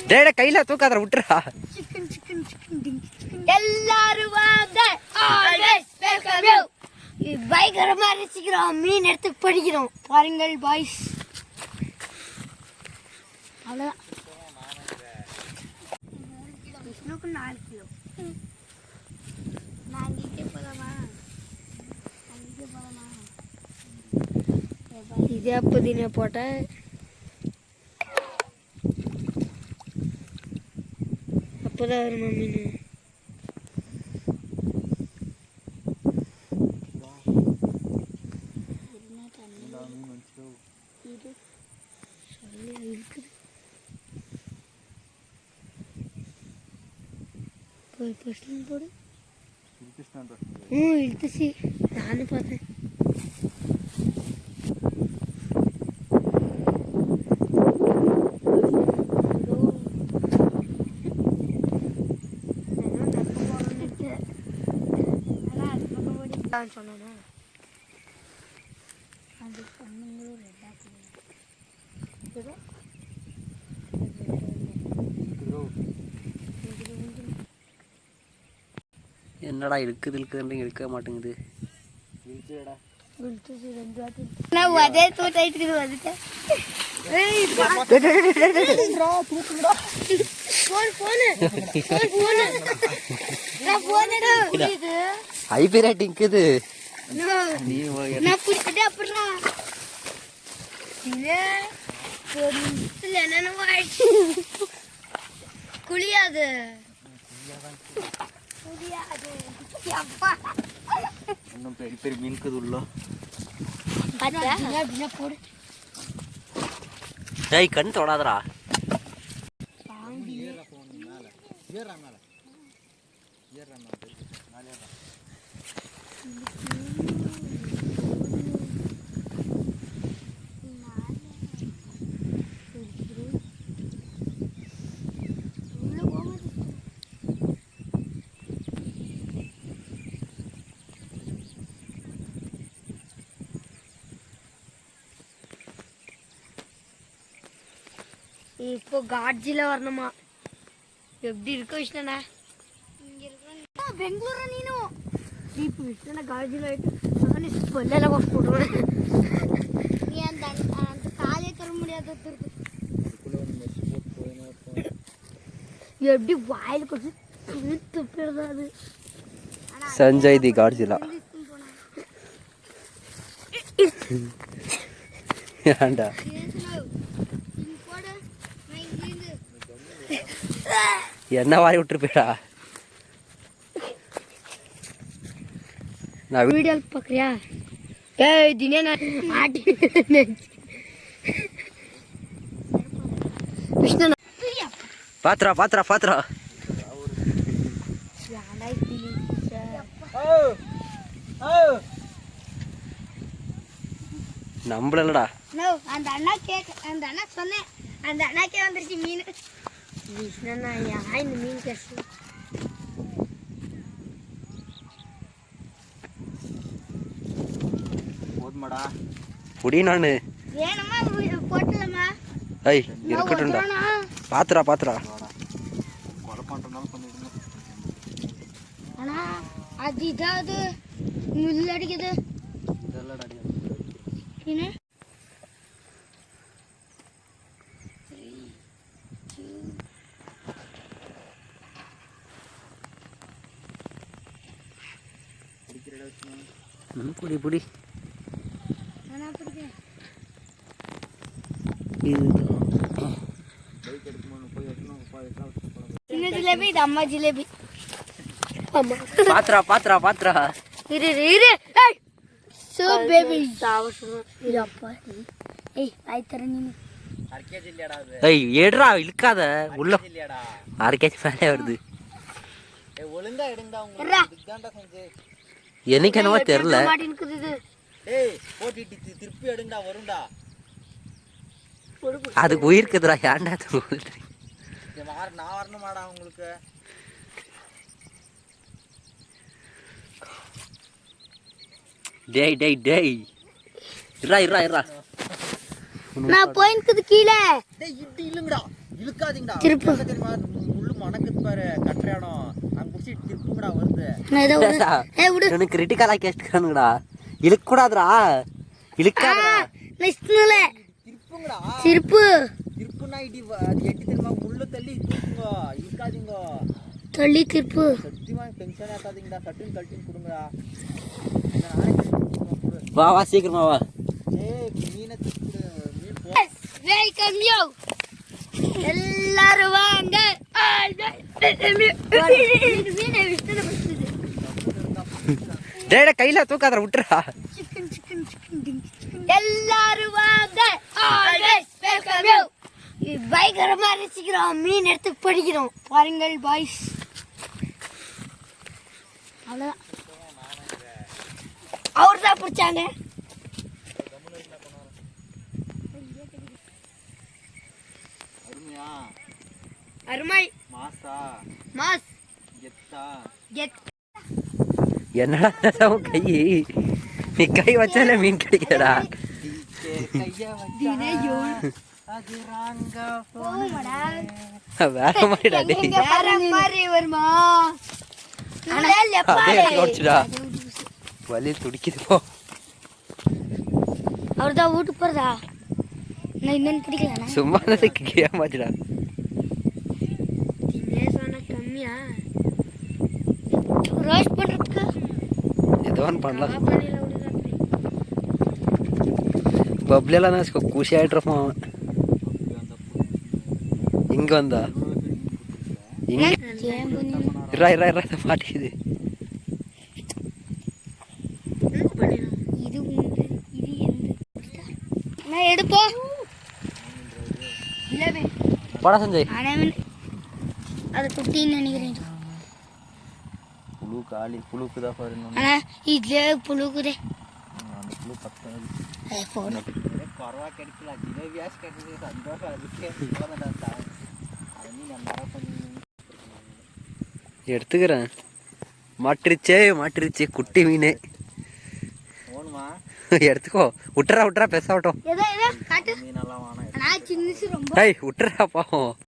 டேய் கையில தூக்காதற விட்டுறா. எல்லாரும் வாங்க ஆல்வேஸ் வெல்கம் யூ. பயங்கரமா ரசிக்கிறோம், மீன் எடுத்து படிக்கிறோம் பாருங்கள் பாய்ஸ். அவ்வளோதான். விஷ்ணுக்கு 4 கிலோ. நான் இங்கே போகலாமா? இதே புதினா போட்ட அப்போதான் வருமா மீன். போடு இழுத்துச்சு, நானும் பார்த்தேன். சொன்னா அது பொண்ணுங்களும் என்னடா இழுக்குதுன்னு இழுக்க மாட்டேங்குது. அதே தூட்டாயிட்டு வந்துட்டேன். ஹைபிரேட்டிங்குது குளியாது இன்னும் பெரிய பெரிய மீன்குது உள்ள. டேய் கண் தொடாதடா. இப்போ காட்ஜில வரணுமா? எப்படி இருக்க விஷ்ணா? பெங்களூரு நீனு இப்போ விஷ்ணா காட்ஜில ஆயிட்டு பொல்ல போட்டுருவேன். நீ அந்த காலே தர முடியாது. எப்படி வாயில் கொஞ்சம் துப்பிடுறது. சஞ்சய் தி காட்ஜிலா. ஏண்டா என்ன வாரி விட்டுரு போயிடா. நான் வீடியோ பார்க்குறியா? ஏய் தினே நான் ஆட்டி விஷ்ணு பாத்ரா பாத்ரா பாத்ரா. நம்பலடா. அந்த அண்ணா சொன்னேன், அந்த அண்ணாக்கே வந்துருச்சு மீன். விஷ்ணா இந்த மீன் கேசு போதுமாடா புடி. நானு வேணுமா போட்டலாமா? ஐய் இருக்கட்டும்டா. பாத்ரா பாத்ரா. ஆனா அது இதாவது முள் அடிக்குது. என்ன புடி புடி. சின்ன ஜிலேபி, இது அம்மா ஜிலேபி. பாத்ரா பாத்ரா பாத்ரா. இரு இரு. சோ பேபி இது அப்பா. ஏய் ஐத்தர நீ அர்க்கேஜ் இல்லடா அது. ஏய் ஏடுறா இழுக்காத உள்ள. அர்க்கேஜ் மேலே வருது. ஏய் ஒழுங்கா எடுங்கடா. உங்களுக்கு இதுதான்டா செஞ்சே. எனக்கு என்னவோ தெரியல. ஏய் போட்டிட்டு திருப்பி எடுங்கடா வரும்டா. அதுக்கு உயிர்க்குதுடா. ஏன்டா சொல்றீங்க? நான் வரணுமாடா உங்களுக்கு? டேய் டேய் டேய் இருடா நான் போயின்றது கீழே டேய் இட்டு இல்லங்கடா இழுக்காதீங்கடா திருப்பு. எங்க தெரியுமா முள்ளு மணக்குது பாரு கட்டுற இடம் அங்க புடிச்சு திருப்புங்கடா வருது நான் ஏதோ விடு எனக்கு கிரிட்டிக்கலா கேட்டுக்கானுங்கடா இழுக்க கூடாதுடா இழுக்காதடா நெக்ஸ்ட்ல திருப்புங்கடா திருப்பு திருப்புனா இடி அது எட்டி தெரியுமா முள்ளு தள்ளி திருப்புங்க இழுக்காதீங்க தள்ளி திருப்பு சத்தியமா டென்ஷன் ஆகாதீங்கடா சட்டுன்னு கழட்டின்னு கொடுங்கடா இந்த நாளைக்கு வா சீக்கிரமா வா ஏய் மீனை திருப்பு மீன் போ வெல்கம் யூ எல்லாரும் வாங்க டேய் கையில தூக்காதடா விட்டுறா எல்லாரும் வாங்க வெல்கம் யூ பயங்கரமா ரசிக்கிறோம் மீன் எடுத்து படிக்கிறோம் பாருங்கள் பாய்ஸ் அவ்வளோதான் அவர் தான் பிடிச்சாங்க அருமையா அருமை மாசா மாஸ் கெத்தா கெட் என்னடா உன் கை நீ கை வச்சாலே மீன் கிடைக்கடா கையா தினையோ அது ராங்க போமடா வேற மாதிரிடா டேய் வேற மாதிரி வருமா ஆனா அதே ஓடிச்சுடா வலி துடிக்குது போ அவர்தான் வீட்டுக்கு போறதா நான் இன்னும் பிடிக்கல சும்மா ஏமாச்சுடா சொன்ன கம்மியா ரோஸ்ட் பண்றதுக்கு ஏதோ ஒன்று பண்ணலாம் பண்ணில விடுதா பப்ளியெல்லாம் நான் குஷி ஆகிட்டுருப்போம் அவன் இங்கே வந்தா இங்கே இரா மாட்டேங்குது இது உண்டு இது எந்த நான் எடுப்போம் இல்லவே படா சஞ்சய் ஆனவன் அது குட்டின்னு நினைக்கிறேன் புழு காலி புழுக்கு தான் பாரு ஆனா இதுல புழுக்குதே அந்த புழு பத்தாது போன குறவா கிடைக்கல ஜிலேபியாஸ் கிடைச்சது சந்தோஷம் அதுக்கே போறதா அது நீ நம்ம பண்ணி எடுத்துக்கிறேன் மாட்டிருச்சே குட்டி மீன் போணுமா எடுத்துக்கோ விட்டுறா பேசாவட்டும் ஏதோ காட்டு மீனெல்லாம் வேணாம் ஆனா சின்னசு ரொம்ப ஏய் விட்டுறா பாவம்